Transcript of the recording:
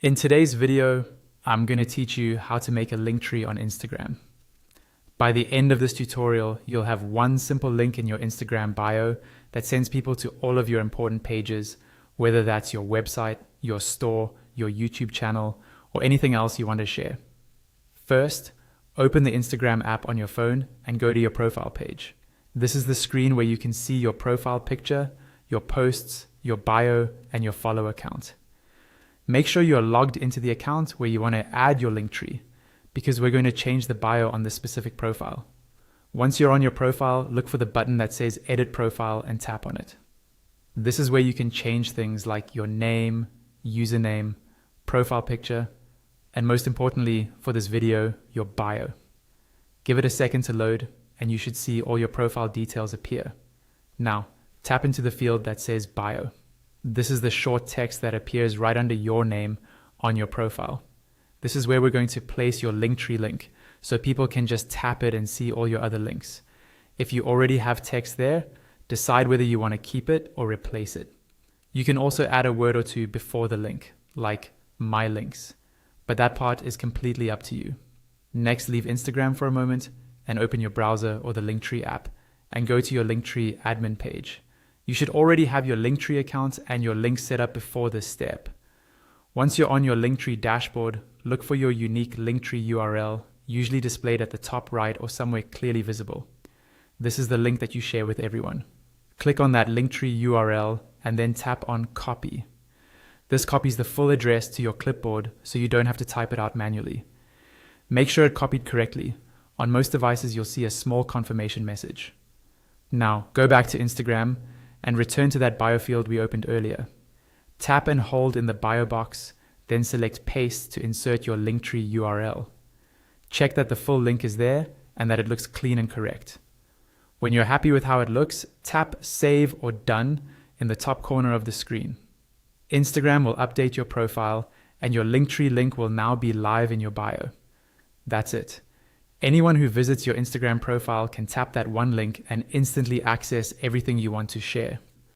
In today's video, I'm going to teach you how to make a link tree on Instagram. By the end of this tutorial, you'll have one simple link in your Instagram bio that sends people to all of your important pages, whether that's your website, your store, your YouTube channel, or anything else you want to share. First, open the Instagram app on your phone and go to your profile page. This is the screen where you can see your profile picture, your posts, your bio, and your follower count. Make sure you're logged into the account where you want to add your link tree, because we're going to change the bio on this specific profile. Once you're on your profile, look for the button that says Edit Profile and tap on it. This is where you can change things like your name, username, profile picture, and most importantly for this video, your bio. Give it a second to load and you should see all your profile details appear. Now, tap into the field that says Bio. This is the short text that appears right under your name on your profile. This is where we're going to place your Linktree link, so people can just tap it and see all your other links. If you already have text there, decide whether you want to keep it or replace it. You can also add a word or two before the link, like My Links, but that part is completely up to you. Next, leave Instagram for a moment and open your browser or the Linktree app and go to your Linktree admin page. You should already have your Linktree account and your links set up before this step. Once you're on your Linktree dashboard, look for your unique Linktree URL, usually displayed at the top right or somewhere clearly visible. This is the link that you share with everyone. Click on that Linktree URL and then tap on Copy. This copies the full address to your clipboard so you don't have to type it out manually. Make sure it copied correctly. On most devices, you'll see a small confirmation message. Now, go back to Instagram and return to that bio field we opened earlier. Tap and hold in the bio box, then select Paste to insert your Linktree URL. Check that the full link is there and that it looks clean and correct. When you're happy with how it looks, tap Save or Done in the top corner of the screen. Instagram will update your profile and your Linktree link will now be live in your bio. That's it. Anyone who visits your Instagram profile can tap that one link and instantly access everything you want to share.